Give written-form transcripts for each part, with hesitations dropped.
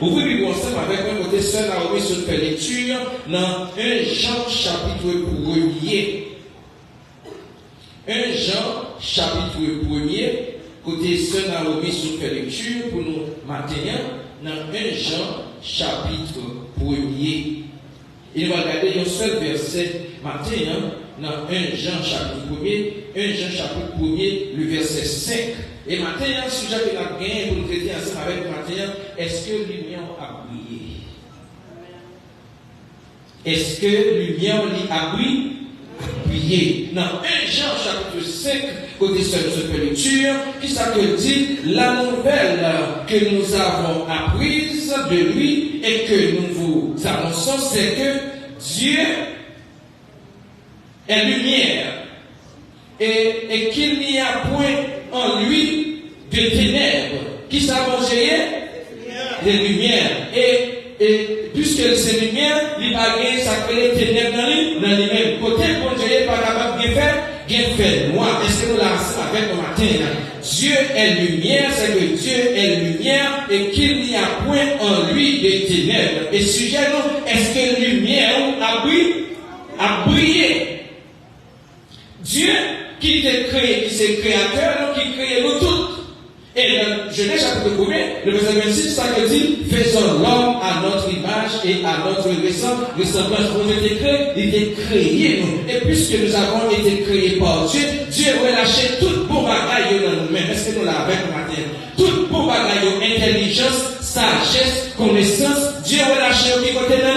ouvrez Bible ensemble avec un côté seul à ouvrir sur une lecture dans 1 Jean chapitre 1er. 1 Jean chapitre 1er, côté seul à ouvrir sur une lecture pour nous maintenir dans 1 Jean chapitre 1er. Il va regarder un seul verset maintenant dans 1 Jean chapitre 1er, 1 Jean chapitre 1er, le verset 5. Et maintenant, le sujet que nous avons gagné pour nous traiter ensemble avec maintenant, est-ce que l'union a brillé? Est-ce que l'union a brillé? Dans 1 Jean chapitre 5, côté seul sur lecture, qui ça que dit la nouvelle que nous avons apprise de lui et que nous vous annonçons, c'est que Dieu est lumière et qu'il n'y a point en lui de ténèbres. Qui ça va des lumières. Et puisque c'est lumière, il va gagner sacré ténèbres dans lui-même. Côté bon Dieu pas capable de faire, fait noir. Est-ce que nous l'avons avec le matin? Dieu est lumière, c'est que Dieu est lumière et qu'il n'y a point en lui de ténèbres. Et sujet nous, est-ce que lumière a brillé? Dieu qui t'a créé, qui c'est créateur, qui crée nous toutes. Et dans Genèse chapitre 1, le verset 26, ça que dit, faisons l'homme à notre image et à notre ressemblance. Nous avons été créés, il est créé nous. Et puisque nous avons été créés par Dieu, Dieu a relâché toute pour bagaille dans nous-mêmes. Est-ce que nous l'avons avec matin? Toute pour bagaille, intelligence, sagesse, connaissance, Dieu a relâché au côté de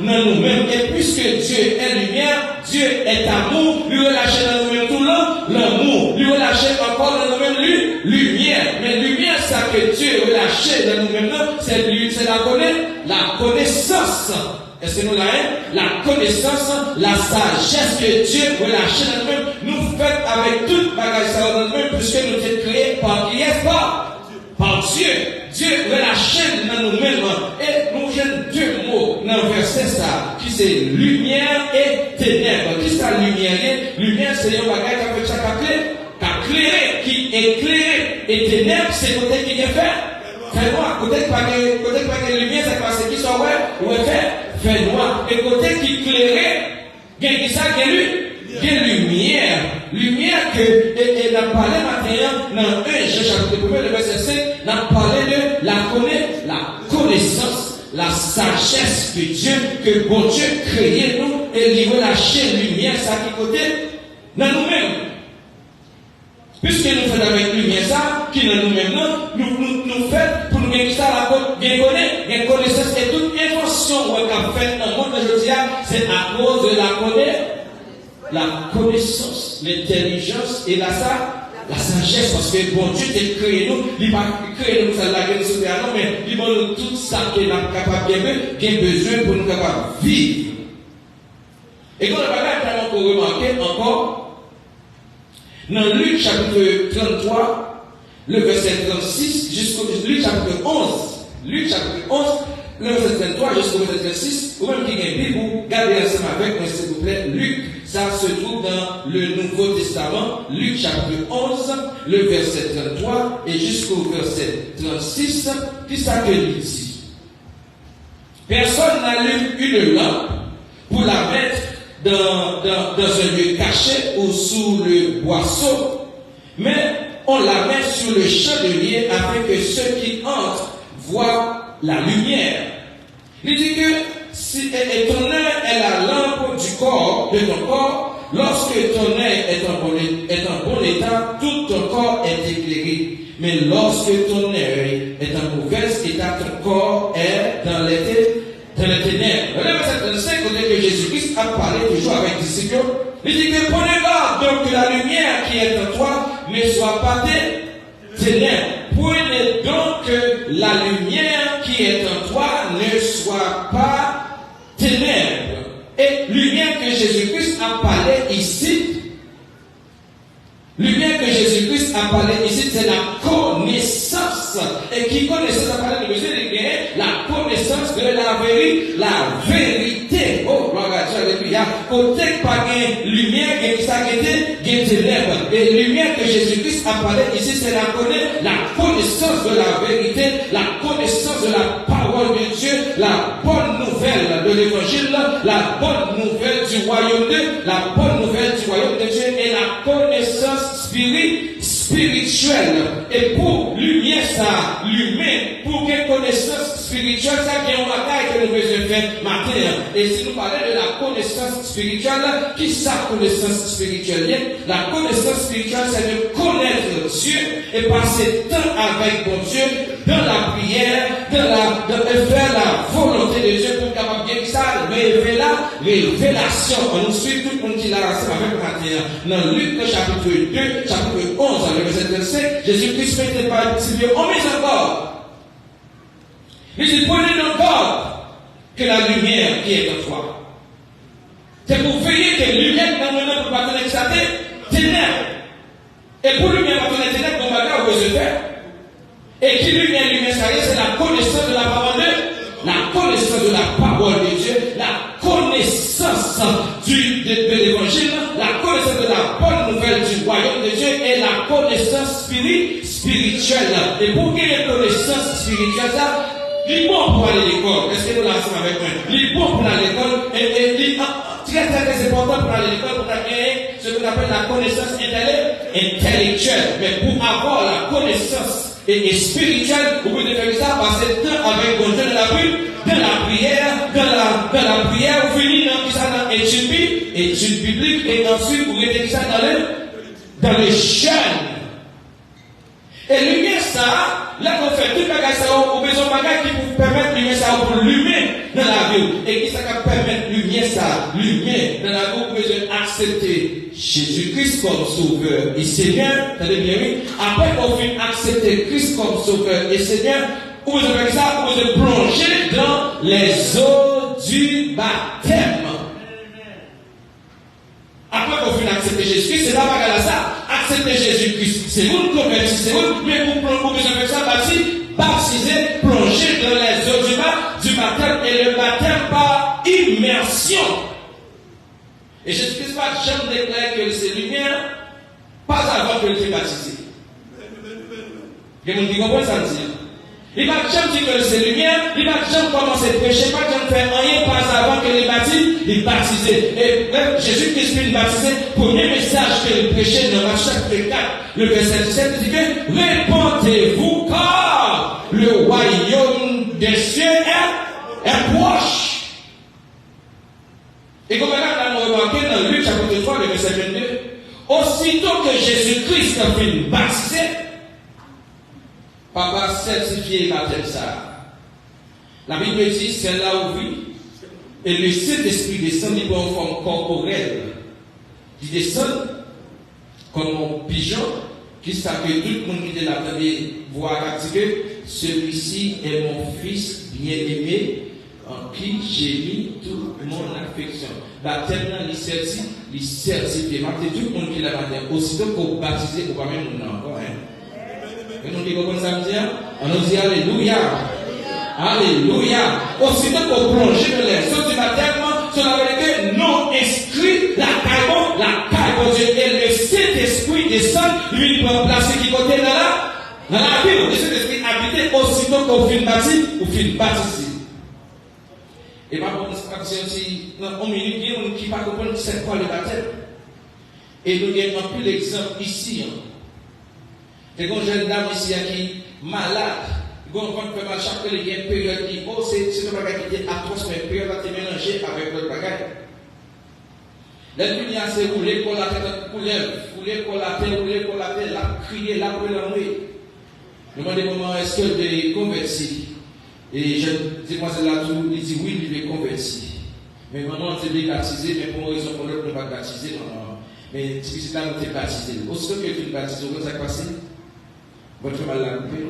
nous-mêmes. Et puisque Dieu est lumière, Dieu est amour, lui relâché dans nous-mêmes tout l'amour, lui relâché encore dans nous-mêmes lumière. Mais lumière, ça que Dieu relâché dans nous-mêmes, c'est la connaissance. Est-ce que nous l'avons? La connaissance, la sagesse que Dieu relâché dans nous-mêmes, nous fait avec toute bagage dans nous-mêmes, puisque nous sommes créés par qui est par Dieu. Dieu relâché dans nous-mêmes. Et nous avons deux mots dans le verset ça, qui c'est lumière et ténèbres. Qui c'est la lumière? Lumière, c'est un bagage qui fait chaque éclairé, qui éclaire. Et ténèbres, c'est côté qui est fait noir. Côté pas de lumière, c'est quoi? C'est qui sont fait noir. Et côté qui éclaire, il y a ça qui est lumière. Lumière que, et n'a parlé maintenant, dans 1 Jean chapitre 1, le verset 5, n'a parlé de la connaissance, la sagesse de Dieu, que bon Dieu créé nous, et il relâché lumière, ça qui côté, dans nous-mêmes. Puisque nous faisons avec lumière ça, qui dans nous-mêmes, nous faisons pour nous gagner ça, la connaissance et toute invention qu'on a faite dans le monde d'aujourd'hui, c'est à cause de la connaissance, l'intelligence et la sagesse, parce que bon Dieu t'a créé nous, il va créer nous, ça l'a créé nous, mais il va nous tout ça qu'il est capable de besoin pour nous capables de vivre. Et quand on va vraiment remarquer encore, dans Luc chapitre 33, le verset 36, jusqu'au Luc chapitre 11, le verset 33 jusqu'au verset 36, ou même qui gagne Bible, vous gardez ensemble avec moi, s'il vous plaît, Luc, ça se trouve dans le Nouveau Testament, Luc chapitre 11, le verset 33 et jusqu'au verset 36, qui ça que il dit? Personne n'allume une lampe pour la mettre dans un lieu caché ou sous le boisseau, mais on la met sur le chandelier afin que ceux qui entrent voient la lumière. Il dit que si ton œil est la lampe du corps, de ton corps, lorsque ton œil est en bon état, tout ton corps est éclairé. Mais lorsque ton œil est en mauvais état, ton corps est dans les ténèbres. Le verset 35, côté que Jésus-Christ a parlé toujours avec les disciples, il dit que prenez garde donc que la lumière qui est en toi ne soit pas des ténèbres. Prenez donc que la lumière qui est en toi ne soit pas ténèbres. Et lumière que Jésus-Christ a parlé ici, c'est la connaissance. Et qui connaissance a parlé de Jésus, la connaissance de la vérité. Oh, gloire à Dieu, alléluia. Côté pas de lumière, qui ça qui est ténèbres. Et lumière que Jésus-Christ a parlé ici, c'est la connaissance de la vérité, la connaissance de la parole de l'évangile, la bonne nouvelle du royaume de Dieu, la bonne nouvelle du royaume de Dieu est la connaissance spirituelle. Et pour lumière ça, l'humain, pour qu'une connaissance spirituelle, ça vient au matin que nous devons faire matin. Et si nous parlons de la connaissance spirituelle, qui sa connaissance spirituelle? La connaissance spirituelle, c'est de connaître Dieu et passer temps avec bon Dieu dans la prière, de faire la volonté de Dieu pour capable bien que ça révéler la révélation. On nous suit tout le monde qui l'a rassemblé avec matin. Dans Luc chapitre 2, chapitre 11, le verset 25, Jésus-Christ mettait par le petit vieux, on met encore. Il dit, prenez donc garde que la lumière qui est en toi. C'est pour veiller que la lumière dans le monde pour pas connaître sa ténèbres. Et pour lumière pas connaître ténèbres, on va faire au besoin faire. Et qui lumière, ça c'est la connaissance de la parole de Dieu, la connaissance de la parole de Dieu, la connaissance de l'évangile, la connaissance de la bonne nouvelle du royaume de Dieu et la connaissance spirituelle. Et pour qu'il y ait une connaissance spirituelle, ça, il est bon pour aller à l'école. Est-ce que nous l'avons avec moi? Il est bon pour aller à l'école et très très important pour aller à l'école pour gagner ce qu'on appelle la connaissance intellectuelle. Mais pour avoir la connaissance et spirituelle, vous pouvez faire ça, passer le temps avec bon Dieu dans la prière, vous finissez dans l'étude biblique, et ensuite vous mettez ça dans le jeûne. Et lumière ça, là qu'on fait tout bagage ça, on besoin de bagage qui vous permettre lumière ça pour l'humain dans la vie. Et qui ça va permettre lumière ça, l'humain dans la vie, vous besoin d'accepter Jésus-Christ comme sauveur et Seigneur. Attendez bien, oui. Après qu'on finit accepter Christ comme sauveur et Seigneur, vous besoin faire ça, vous besoin plonger dans les eaux du baptême. Après qu'on finit accepter Jésus-Christ, c'est là bagage ça. Accepter Jésus-Christ, c'est vous convertir, c'est vous, mais vous besoin faire ça, baptiser, plonger dans les eaux du baptême, et le baptême par immersion. Et Jésus-Christ pas jamais déclaré que c'est lumière, pas avant que il soit baptisé. Il y a des gens qui comprennent ça. Il va jamais dire que c'est lumière, il va jamais commencer à prêcher, pas jamais faire rien, pas avant que les baptisé. Et même Jésus-Christ fut baptisé, premier message qu'il prêchait dans Marc chapitre 4, le verset 17, il dit que répandez-vous car le royaume des cieux est proche. Et comme on a remarqué dans Luc chapitre 3, le verset 22, aussitôt que Jésus-Christ a fut baptisé, Papa certifié baptême ça. La Bible dit, c'est là où vit. Et le Saint-Esprit descend en forme corporelle. Il descend comme un pigeon qui s'appelle tout le monde qui est là, voir activer. Celui-ci est mon fils bien-aimé en qui j'ai mis toute mon affection. Baptême là, il certifie. Maintenant, tout le monde qui l'a baptisé. Aussitôt qu'on baptise, on va même nous encore. Et nous disons comme ça, on nous dit Alléluia. Alléluia. Aussitôt qu'on plonge dans les eaux du baptême, cela veut dire que nous inscrit la caille Dieu et le Saint-Esprit descend, lui il peut placer qui côté dans la Bible. Le Saint-Esprit habite aussitôt qu'on finit baptisé. Et ma bonne aussi, dans 1 minute, il y a un qui ne comprend pas c'est quoi le baptême. Et nous avons plus l'exemple ici. Il y a une jeune dame ici qui est malade. Il y a une période qui c'est un bagage qui est atroce, mais une période qui est mélangée avec l'autre bagage. La nuit, c'est rouler pour la tête, rouler pour la tête, la crier, la brûler, la nuit. Je me demande comment est-ce que je vais convertir. Et je dis, moi, c'est là tout, il dit oui, il est converti. Mais maman, tu es baptisé, mais pour une raison pour l'autre, on ne va pas baptiser, non. Mais si c'est là, on t'est baptisé. Aussitôt que tu es baptisé, vous avez passé. Votre mal l'a coupé.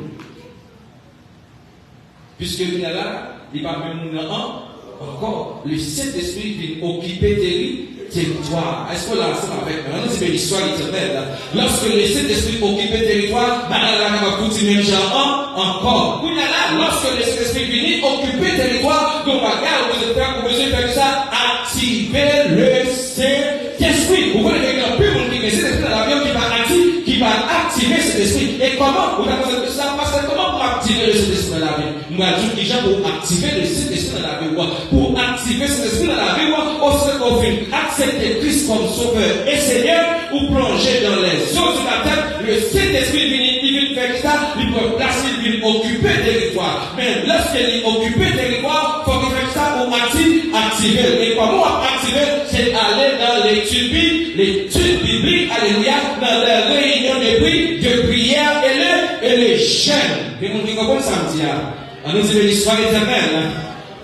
Puisque il y a là, il va même encore. Le Saint-Esprit vient occuper territoire. Est-ce que là, ensemble avec moi? C'est une histoire éternelle. Lorsque le Saint-Esprit occupe le territoire, on va continuer même genre encore. Il y a là, lorsque le Saint-Esprit vient occuper le territoire, donc regarde, vous êtes faire ça, activer le Saint-Esprit. Vous voulez que le plus monde qui est Saint-Esprit dans l'avion qui va activer cet esprit. Et comment? Vous avez ça parce que comment pour activer le Saint-Esprit dans l'avion? Nous avons dit gens pour activer le Saint-Esprit dans la vie. Pour activer cet esprit dans la vie, on se confie. Accepter Christ comme sauveur et Seigneur, ou plonger dans les eaux de la terre, le Saint-Esprit vient faire ça, il peut placer, il vient occuper le territoire. Mais lorsqu'il occupe le territoire, il faut qu'il fasse ça pour activer. Et comment activer? C'est aller dans l'étude biblique, alléluia, dans la réunion de prière et les chaînes. Et nous disons comme ça, on nous dit l'histoire éternelle.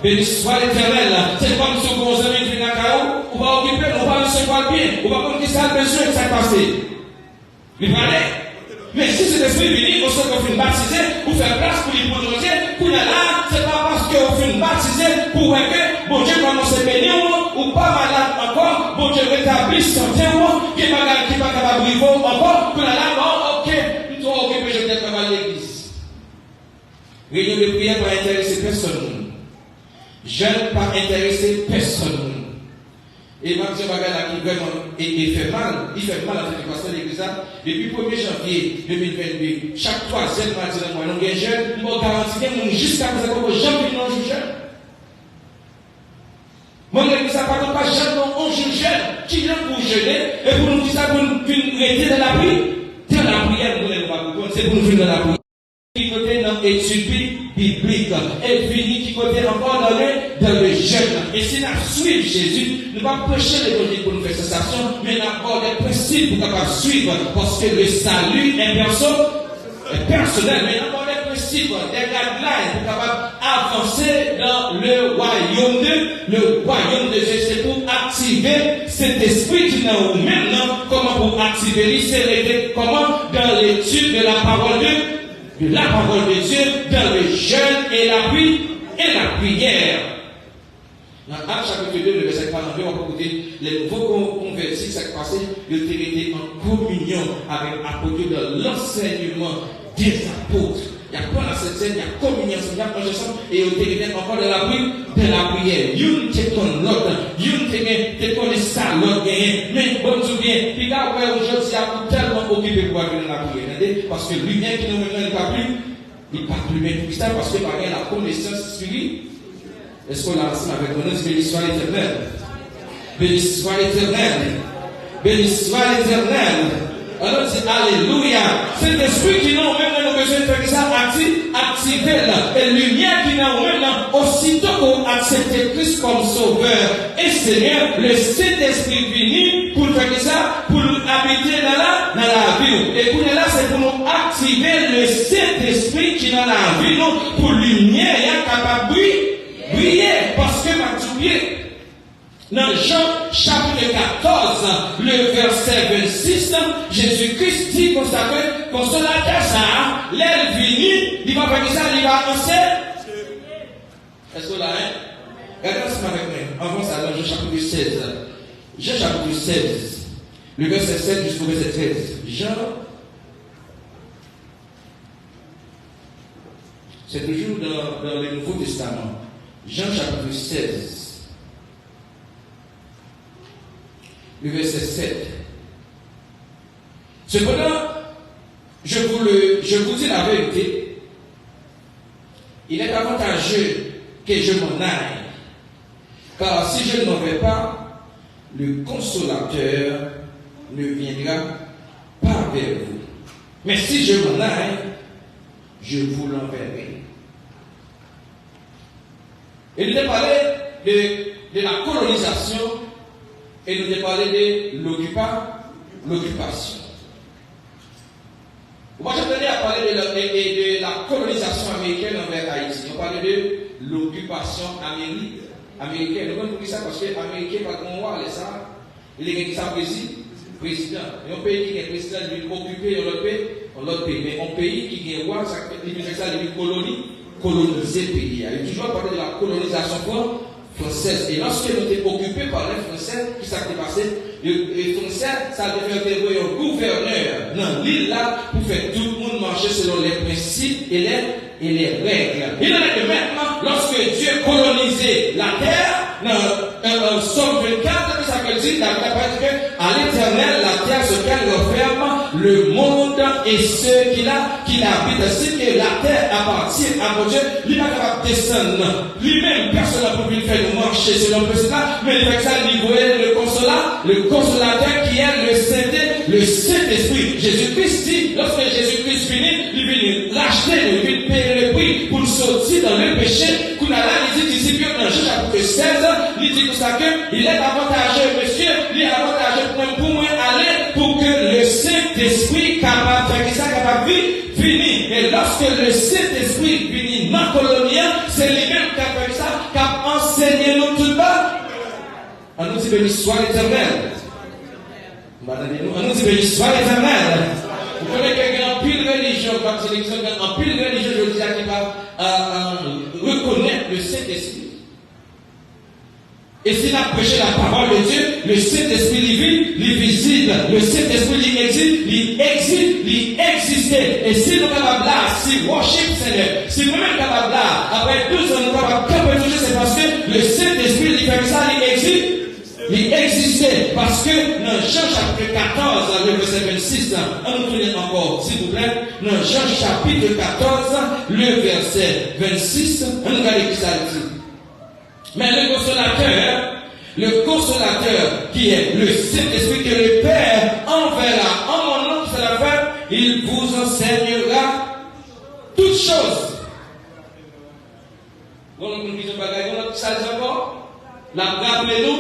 L'histoire éternelle, c'est comme si vous avez une carreau, on va occuper, on va recevoir bien, on va comme qui ça a besoin de ça passer. Vous parlez? Mais si cet esprit vient, on se fait baptiser, pour faire place pour les protéger, pour là, c'est pas parce qu'on fait baptiser pour que bon Dieu commence à bénir, ou pas malade encore, bon Dieu rétablisse santé, qui va capable de vivre encore, pour là, bon, ok, nous sommes occupés, je vais travailler à l'église. Réunion de prière va intéresser personne. Jeune pas intéressé personne. Et ma petite bagarre qui vraiment il fait mal à cette pasteur de l'église. Depuis 1er janvier 2022, chaque troisième mardi dans le mois, nous avons jeunes, nous garantis que jusqu'à présent, nous jamais non jeune. Mon église n'a pas jeune, on joue jeune, qui vient pour jeûner, et pour nous dire ça, pour nous rester dans la prière. Dans la prière, nous n'avons pas besoin, c'est pour nous venir dans la prière. Qui côté dans l'étude biblique, et fini qui côté encore dans le jeûne. Et si nous suivons Jésus, nous ne pas prêcher l'évangile pour nous faire sensation, mais nous avons des principes pour pouvoir suivre, parce que le salut est personnel, mais nous avons des principes, des guidelines pour pouvoir avancer dans le royaume de Dieu. C'est pour activer cet esprit qui est en nous maintenant, comment pour activer l'ICRD, comment dans l'étude de la parole de Dieu, dans le jeûne et la prière. Dans Actes chapitre 2, le verset 42, on peut écouter les nouveaux convertis, ça qui passait, ils étaient en communion avec l'apôtre de l'enseignement des apôtres. Il y a quoi dans cette scène, il y a communion, il y a conjonction, et ils étaient encore de la prière. Une qui est ton l'autre, une qui est ton ça, l'autre gagne. Mais bon, tu viens, puis là, aujourd'hui, il y a tellement occupé pour aller dans la prière. Parce que lui-même qui nous met, il ne parle plus même tout ça, parce que par la connaissance spirituelle. Est-ce qu'on l'a ensemble avec nous? Béni soit l'éternel. Béni soit l'éternel. Béni soit l'éternel. Alors c'est alléluia. C'est l'esprit qui n'a même nous besoin de faire ça, activer la lumière qui n'a même aussitôt qu'on accepte Christ comme sauveur et Seigneur, le Saint-Esprit venu pour faire ça, pour habiter dans la vie. Et pour là, c'est pour nous activer le Saint-Esprit qui est dans la vie, pour lumière, il est capable de briller, parce que ma oublié. Dans Jean chapitre 14, le verset 26, Jésus-Christ dit comme ça que consolateur ça, l'air vini, il va faire ça, il va avancer. Est-ce que là, regardez ça avec moi. Avance à Jean chapitre 16. Jean chapitre 16, le verset 7 jusqu'au verset 13. Jean, c'est toujours dans le Nouveau Testament. Jean chapitre 16. Le verset 7. Cependant, je vous dis la vérité, il est avantageux que je m'en aille, car si je n'en vais pas, le consolateur ne viendra pas vers vous. Mais si je m'en aille, je vous l'enverrai. Et nous avons parlé de la colonisation. Et nous avons parlé de l'occupation. Moi, je tenais à parler de la colonisation américaine envers Haïti. On parlait de l'occupation américaine. Nous avons dit ça parce que les Américains, par contre, on ça, il est ça président. Et un pays qui est président, il est occupé dans l'autre pays. Mais un pays qui est roi, ça veut coloniser le pays. Il a toujours parlé de la colonisation française. Et lorsque nous étions occupés par les Français, qui s'est passé, les Français, ça devait être un gouverneur dans l'île là pour faire tout le monde marcher selon les principes et les règles. Il en est que maintenant, lorsque Dieu colonisait la terre, dans Somme 24, ça veut dire, la Bible dit qu'à l'éternel, la terre se qu'elle referme, le monde et ceux qui l'habitent. Si que la terre appartient à mon Dieu, il n'est pas capable de descendre. Lui-même, personne n'a pu faire de marcher selon le cela, mais avec ça, il voyait le consolateur qui est le Saint-Esprit. Jésus-Christ dit, lorsque Jésus-Christ finit, il vient racheter, il vient payer le prix pour sortir dans le péché. Qu'on a là, il dit, disciple, dans Jean chapitre 16, il dit pour ça qu'il est avantageux, monsieur, il est avantageux pour moi aller pour que le Saint-Esprit capable de faire ça, capable de finir. Et lorsque le Saint-Esprit finit dans la colonie, c'est lui-même qui a fait ça, qui a enseigné nous tout le temps. On nous dit béni soit l'Éternel. On nous dit béni soit l'Éternel. Vous connaissez quelqu'un en pile religion, comme c'est l'exemple, en pile religion, je dis à qui va reconnaître le Saint-Esprit. Et s'il a prêché la parole de Dieu, le Saint-Esprit il visite, le Saint-Esprit il existe, il existait. Et si nous sommes capables là, si worship Seigneur, si nous-mêmes capable là, après 12 ans, nous sommes capables de toucher, c'est parce que le Saint-Esprit il fait ça, il existe. Il existait parce que dans Jean chapitre 14, le verset 26, on nous tourne encore, s'il vous plaît, dans Jean chapitre 14, le verset 26, on nous regarde qui ça dit. Mais le consolateur qui est le Saint-Esprit que le Père enverra en mon nom, c'est la fin, il vous enseignera toutes choses. Vous nous disons bagaille, vous ça dit encore? La rappelez-nous.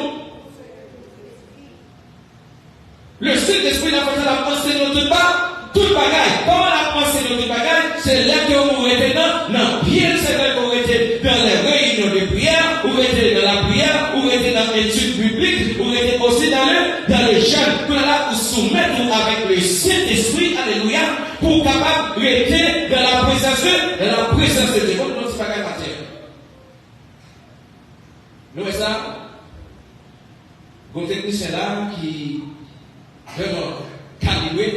Le Saint-Esprit n'a pas fait la pensée de tout pas, tout bagaille. Comment la pensée de tout bagaille? C'est là que vous êtes dans bien c'est là que vous êtes dans les réunions de prière, vous êtes dans la prière, vous êtes dans l'étude publique, vous êtes aussi dans le jeûne. Pour là, vous soumettez avec le Saint-Esprit, alléluia, pour capable rester dans la présence de Dieu. Comme nous, c'est pas qu'à partir. Nous, c'est ça. Comme technicien là qui vraiment calibré,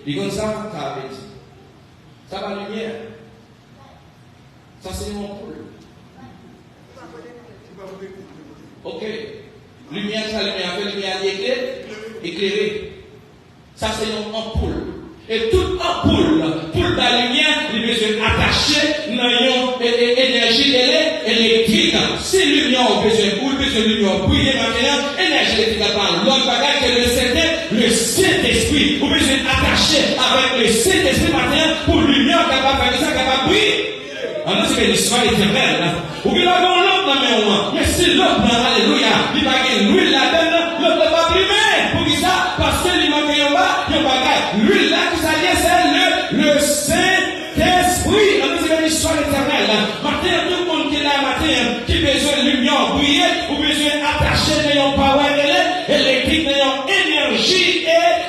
il comme ça, ça avait dit. Ça va lumière. Ça c'est mon poule. Ok. Lumière, ça lumière éclairée. Ça c'est une ampoule. Et toute ampoule, pour la lumière, il est besoin d'attacher dans une énergie électrique. Si lumière a besoin de lumière, briller maintenant, énergie électrique par l'autre bagage que le Saint-Esprit. Vous besoin d'attacher avec le Saint-Esprit maintenant pour lumière capable de faire ça, capable de briller. Alors c'est une histoire éternelle. Ou bien l'autre dans mais si l'autre alléluia, il va gagner l'huile là-dedans, l'autre va primer. Pour qui ça? Parce que il manque un bas, il y a bagage. L'huile là qui s'allie, c'est le Saint-Esprit. Alors c'est une histoire éternelle. Maintenant, tout le monde qui est là matin, qui a besoin de lumière briller, ou besoin d'attacher dans une power électrique, dans une énergie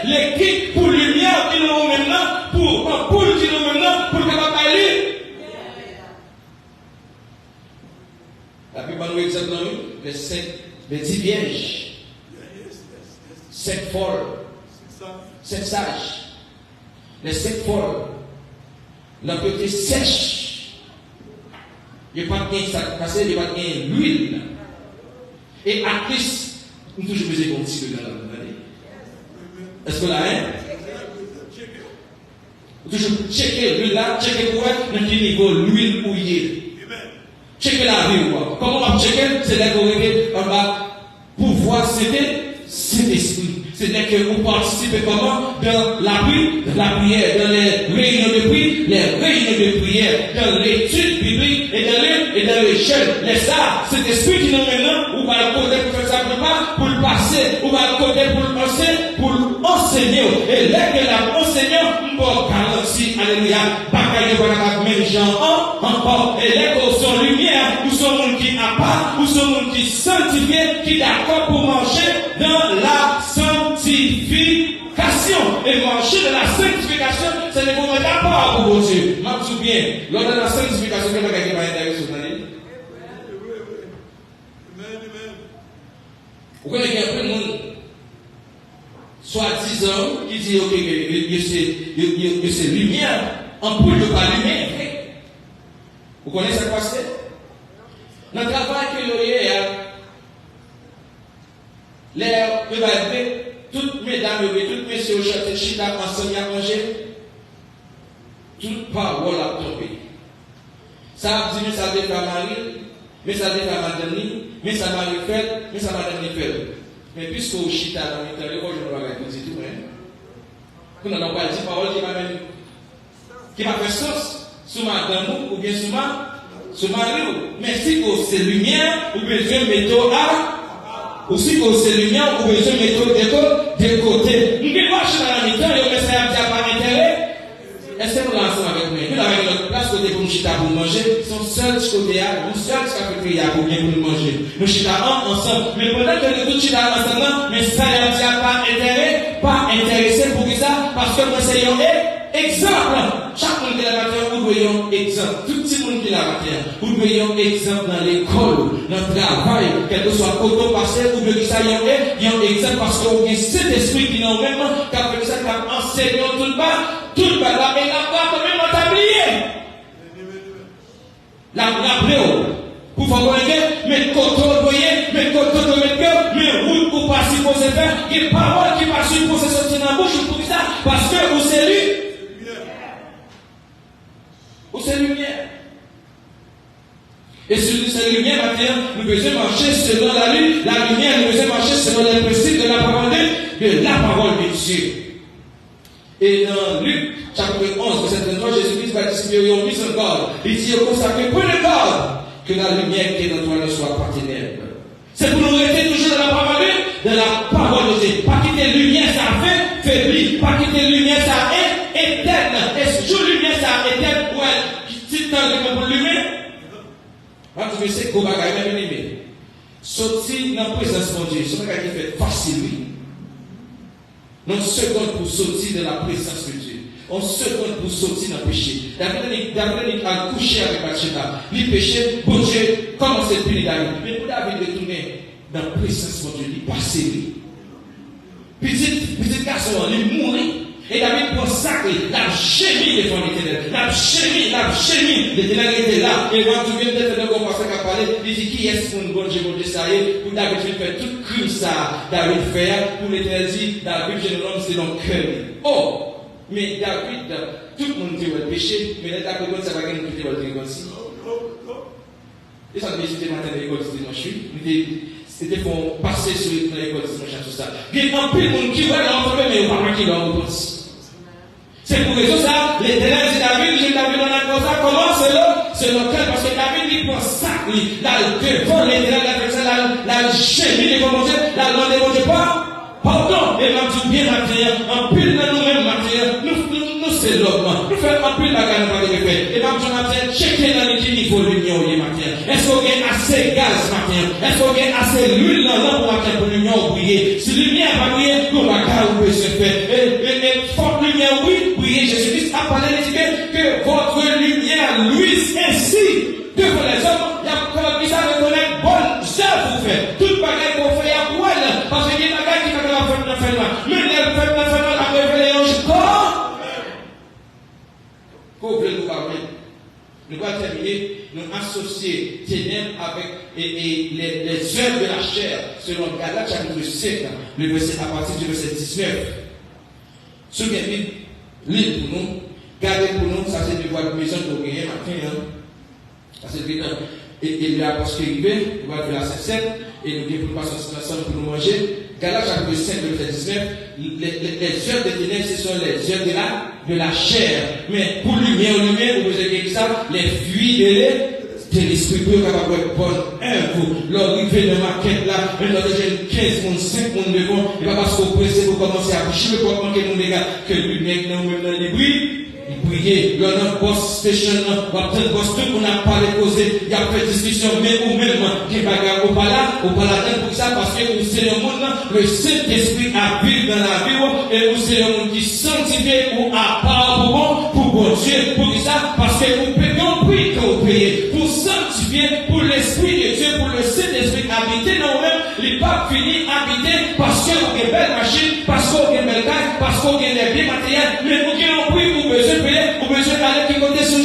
électrique pour lumière qui nous maintenant, pour qui nous maintenant, pour capable d'aller. La Bible nous exemple les 10 vierges, 7 folles, 7 sages, les 7 folles, la beauté sèche, il n'y a pas de ça, parce qu'il n'y a pas de l'huile. Et à Christ, nous toujours besoin d'un petit peu dans la. Est-ce que là, hein? Toujours checker l'huile là, checker pour être dans quel niveau l'huile mouillée. Checker la vie ou quoi? Comment on va checker? C'est là qu'on va pouvoir Saint-Esprit. C'est là que vous participez comment? Dans la prière, dans les réunions de prière, dans l'étude biblique et dans le jeûne. Les ça, cet esprit qui nous maintenant, ou va le côté pour faire ça pour le passer, ou va le côté pour l'enseigner. Et là que la enseignant, on va garantir, alléluia, bagaille de la même gens encore. Et là que son lumière, ou son monde qui n'a pas, ou son monde qui sanctifié, qui est d'accord pour marcher dans la sanctification. Et marcher dans la sanctification, c'est le moment d'accord pour vos yeux. Je me souviens, lors de la sanctification, quelqu'un qui va intéresser sur l'année. Vous connaissez un peu de monde, soi-disant, qui dit, ok, que c'est lumière, ampoule de pas lumière. Vous connaissez ça quoi c'est? Dans le travail que l'on toutes mesdames, toutes messieurs, au château de Chita, ensemble à manger. parole à tomber. Ça dit, mais ça défend Marie, mais ça défend madame, mais ça m'a fait, mais ça m'a donné fait. Mais puisque au chita dans le temps, je ne vais pas dire tout, hein. Nous n'avons pas dit parole qui m'a fait sens sur madame ou bien sur Marie. Mais si vous c'est lumière, vous besoin de métaux à, ou si vous c'est lumière, vous besoin de métaux de côté. Nous ne pas acheter dans la mi-temps, et ça n'a pas intérêt. Est-ce que nous lançons avec nous? Nous avons notre place côté pour nous chita pour manger. Son seul côté à, nous seul cafétéria pour bien pour nous manger. Nous chita ensemble. Mais pendant que nous tous chita ensemble, mais ça n'a pas intérêt, pas intéressé pour ça, parce que nous essayons exemple. Chaque monde qui est là matin, nous voyons exemple. Tout le monde qui est là matin, nous voyons exemple dans l'école, dans le travail, quel que soit auto passé, ou bien que ça y a exemple parce qu'on a cet esprit qui n'a même, qui a fait ça, qui a enseigné tout le bas. Tout le bagage est là-bas, quand même, on t'a oublié. La préo. Pour faire connaître, mais quand on voyait, mais quand on met cœur, mais route pour pas supposer faire, il y a parole qui pas supposer sortir dans la bouche pour ça, parce que vous c'est lui. Vous c'est lumière. Et sur cette lumière, maintenant, nous devons marcher selon la lumière, nous devons marcher selon les principes de la parole de Dieu. Et dans Luc, chapitre 11, verset 33, Jésus-Christ va distribuer une mise en garde. Il dit au consacré, prenez garde que la lumière qui est dans toi ne soit pas ténèbres. C'est pour nous rester toujours dans la parole de Dieu. Pas quitter la lumière, ça fait faiblir. Pas quitter la lumière, ça est éterne. Et toujours la lumière, ça est éterne pour elle. Si tu as pour lumière, va trouver c'est qu'on va gagner même aimé. Sortir dans la présence de Dieu, c'est ce qui fait facile. Non seconde pour sortir de la présence de Dieu. On seconde pour sortir dans le péché. David a couché avec Bathsheba. Il péché, bon Dieu, comment c'est puni David? Mais pour David retourner dans la présence de Dieu, il passe lui. Petit garçon, il mourit. Et David prend ça, la gémie devant l'Éternel. La gémie. L'Éternel était là. Et quand tu viens d'être dans le passage à parler, il dit qui est-ce qu'on bon Dieu, ça y est, pour David, il fait tout crime ça. David fait, pour l'Éternel dit, David, je ne l'homme, c'est dans le cœur. Oh! Mais David, tout le monde dit le péché, mais là, David, ça va gagner quitter le péché aussi. Et ça, c'était matin de l'école dimanche. C'était pour passer sur l'école dimanche, tout ça. Il y a un peu de monde qui va l'entendre, mais il n'y a pas qui va l'entendre. C'est pour ça, l'Éternel dit David, je David dans la cause, comment c'est le cœur, parce que David, il prend ça, là, devant l'Éternel, la gémie devant Dieu, la loi devant Dieu, pardon, et même du bien matériel, en pile dans nous-mêmes matériel, nous c'est l'homme, nous faisons en pile bagarre, nous pas de faire. Et même du matériel, checker dans le niveau de l'union, matériel. Est-ce qu'on a assez gaz matériel? Est-ce qu'on a assez l'huile dans l'homme pour l'union briller? Si lumière va briller, nous bagarre, vous pouvez se faire. Et forte lumière, oui, briller. Jésus-Christ a parlé que votre lumière luise ainsi devant les hommes. Il y a encore qui ça reconnaître bonne œuvre vous faites. Toute bagarre qu'on fait à quoi parce qu'il y a des bagarres qui fait la fête de fait là. Mais les fêtes de fait là, la révélé encore. Pour nous parler, nous allons terminer, nous associer ténèbres avec les œuvres de la chair, selon Galates chapitre 5, le verset à partir du verset 19. Souvenez-vous, lisez pour nous, gardez pour nous, ça c'est de voir la maison de gagner matin. Ça c'est évident. Et l'apôtre qui arrive, il va faire la 7 et nous devons passer ensemble pour nous manger. Galates chapitre 5, verset 19, les œuvres des ténèbres, ce sont les œuvres de la chair. Mais pour lumière, vous avez ça, les fruits de l'esprit pour être capable de bonne œuvre. L'arrivée de ma quête là, un autre jeune 15 monde, 5 monde devant, et pas parce qu'on presse pour commencer à boucher, mais pour manquer mon dégât, que le lumière nous même dans les bruits. Il priait, il y a un boss station, un boss tout, on a parlé, causé, il y a fait discussion, mais ou même, qui va gagner au palais pour ça, parce que vous c'est le monde, le Saint-Esprit habite dans la vie, et vous c'est le monde qui sanctifie ou à part pour bon Dieu, pour ça, parce que vous payez un prix que vous payez, pour sanctifier, pour l'Esprit de Dieu, pour le Saint-Esprit habiter dans vous-même, il n'est pas fini habiter parce que vous avez une belle machine, parce que vous avez une belle caille, parce que vous avez des biens matériels, mais vous avez un prix pour besoin de payer, pour besoin d'aller qui côté sous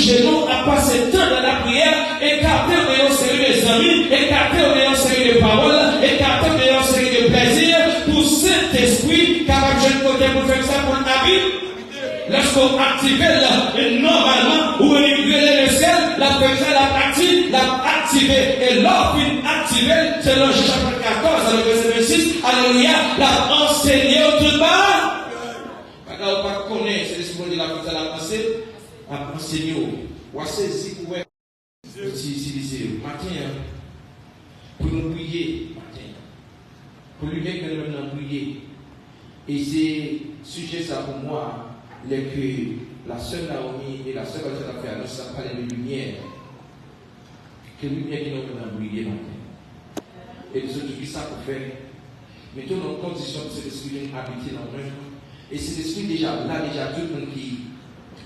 genou, à passer temps dans la prière, écarter au néant série des amis, écarter au néant série de paroles, écarter au néant série de plaisirs, pour Saint-Esprit, capable de côté pour faire ça pour l'habit. Lorsque qu'on active là, et normalement, ou réguler le ciel, la personne l'a activé. Et l'offre activée, selon chapitre 14, le verset 26, alléluia, l'a enseigné au tout bas. Quand on pas connaître, c'est l'esprit de la personne l'a pensé, a enseigné. Ou à saisir pour utiliser matin, pour nous prier, matin. Pour lui mettre que nous prier. Et c'est sujet ça pour moi, que la sœur Naomi et la sœur Valérie a fait annoncer à parler de lumière. Que lumière qui nous a brillé matin. Et les autres qui ça pour faire. Mettons dans condition que cet esprit vient habiter dans nous. Et cet esprit déjà là, déjà tout le monde qui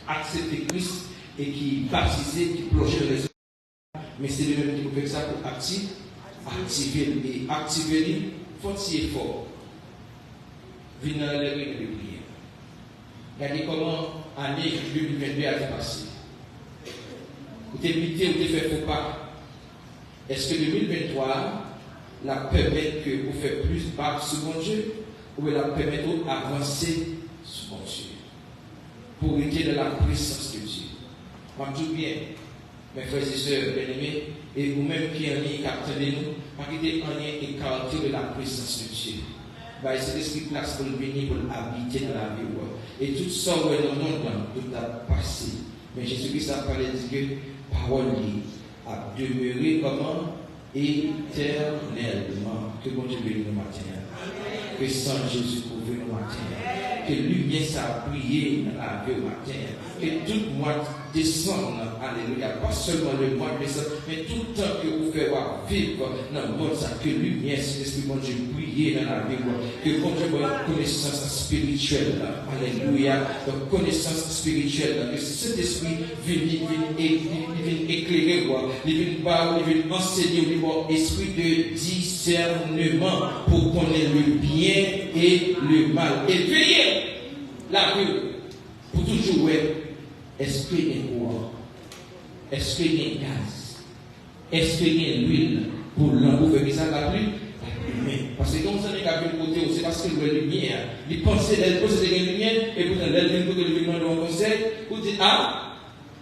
accepte Christ et qui baptisé, qui plonge dans les autres. Mais c'est le même qui peut faire ça pour activer. Et activer, il faut tirer fort. Venir dans les rues de prière. Regardez comment l'année 2022 a passé. Vous êtes invité, vous êtes fait faux pas. Est-ce que 2023 la permet que vous faites plus battre sur mon Dieu ou la permet d'avancer sur mon Dieu pour rester dans la puissance de Dieu? Moi, tout bien, mes frères et sœurs bien-aimés, et vous-même qui en êtes captés nous, pas quitter en êtes écarté de la puissance de Dieu. C'est l'esprit place pour venir, pour habiter dans la vie. Et tout ça, dans le monde, tout a passé. Mais Jésus-Christ a parlé de que parole a demeuré comment? Éternellement. Que bon Dieu bénisse nous matin. Que sans Jésus couvre nous matin. Que lumière ça brille dans la vie au matin. Que tout le mois descende, alléluia. Pas seulement le mois de décembre, mais tout le temps que vous faites vivre dans le monde, ça que lumière, c'est l'esprit bon Dieu briller dans la vie. Que bon Dieu ait une connaissance spirituelle. Alléluia. Donc connaissance spirituelle. Que cet esprit vienne éclairer, il vient enseigner au esprit de discernement pour connaître le bien et le mal. Et veiller la vie pour toujours est-ce qu'il y a courant, est-ce qu'il y a gaz, est-ce qu'il y a l'huile pour l'envoyer ça la pluie? Parce que comme ça n'est qu'à une côté, c'est parce que la lumière, il pensait d'elle poser des lumières et pour elle vient que le lumière dans le conseil, vous dites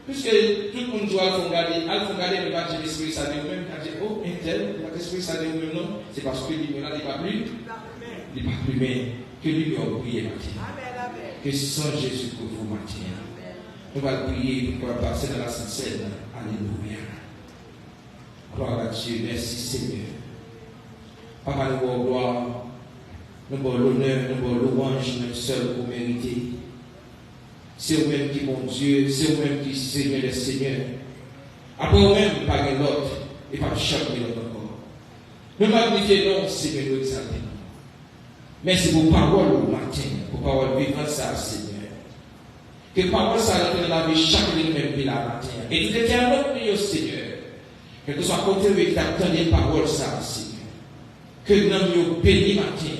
puisque tout le monde doit regarder, mais pas de l'esprit ça de même, quand dit oh, un tel, pas d'esprit ça de même, non, c'est parce que le lumière n'est pas plus, il n'est pas plus, mais que lui a prié matin. Que sans Jésus que vous matin. Nous allons prier pour passer dans la Sainte Seine. Alléluia. Gloire à Dieu. Merci Seigneur. Papa, nous avons gloire, nous avons l'honneur, nous avons louange, nous seul pour mériter. C'est vous-même qui mon Dieu, c'est vous-même qui Seigneur des Seigneurs. Après vous-même, pas de l'autre, et pas de chaque minute encore. Nous magnifions, Seigneur, nous exaltons. Merci pour parole au matin, pour parole vivante, ça, Seigneur. Que parole ça rentre dans la vie chaque jour même puis la matin. Et tout était un autre milieu, Seigneur. Que tu sois côté avec ta des paroles ça, Seigneur. Que nous nous bénis matin.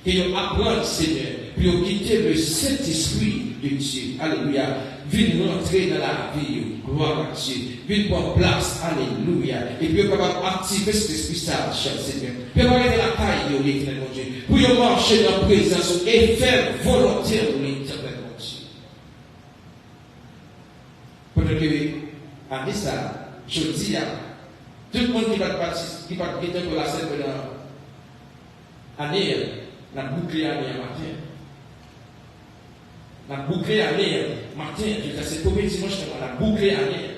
Que nous apprenions, Seigneur, puis nous quitter le Saint-Esprit de Dieu. Alléluia. Viens rentrer dans la vie. Gloire à Dieu. Viens prendre place. Alléluia. Et puis nous capable activer cet esprit ça, cher Seigneur. Puis nous arrêter la taille de l'éternel mon Dieu. Pour nous marcher dans la présence et faire volonté de l'éternel. Pendant que, à ça, je dis à tout le monde qui va participer, qui va quitter pour la scène dans l'année, la bouclée l'année matin. La bouclée l'année matin, c'est le premier dimanche, la bouclée l'année.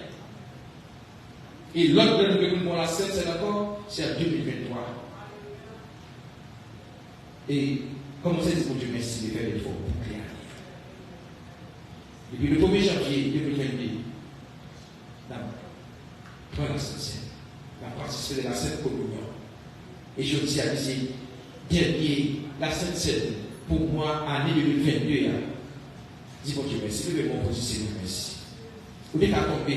Et l'autre de nous pour la scène, c'est d'accord, c'est en 2023. Et comment c'est pour Dieu merci de faire l'effort bouclée l'année. Depuis le 1er janvier 2022, dans la Sainte, la participé de la Sainte Communion. Et je dis à dire, dernier, la Sainte Seine, pour moi, année 2022, dis bon Dieu merci, levez mon position, merci. Vous n'êtes pas tombé.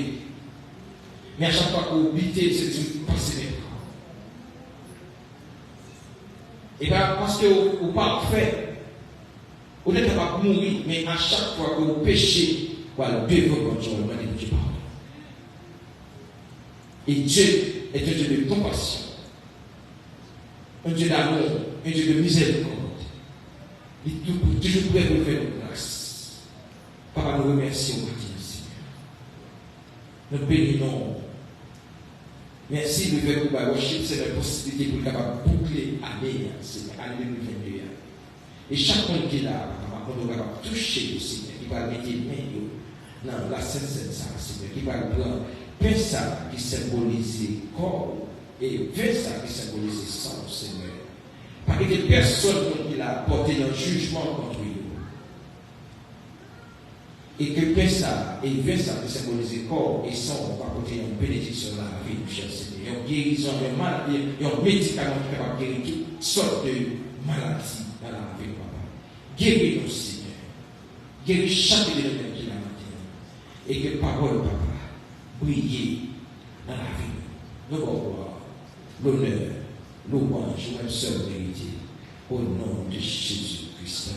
Mais à chaque fois que vous butez, c'est du passé. Et bien, parce que vous n'êtes pas fait, vous n'êtes pas mourir, mais à chaque fois que vous péchez, voilà, devant votre Dieu, demandez Dieu pardon. Et Dieu est un Dieu de compassion, un Dieu d'amour, un Dieu de miséricorde. Il est toujours prêt pour faire une grâce. Papa, nous remercions matin, Seigneur. Nous bénissons. Merci de faire pour worship, c'est la possibilité pour capable boucler l'année, Seigneur, année 2022. Et chacun qui est là, Papa, on doit toucher le Seigneur, qui va mettre les mains dans la Sainte Seigneur, qui va prendre pain ça qui symbolise le corps et pain ça qui symbolise le sang, Seigneur. Parce que personne qui l'a porté dans le jugement contre lui. Et que pain ça et pain ça qui symbolise le corps et sang va porter une bénédiction dans la vie du cher Seigneur. Une guérison, une maladie, un médicament qui va guérir toutes sortes de maladies dans la vie, Papa. Guéris-nous, Seigneur. Guéris chaque élément qui l'a matin. Et que parole, Papa, briller dans la vie. Nous allons voir l'honneur, louange, même seul vérité, au nom de Jésus-Christ.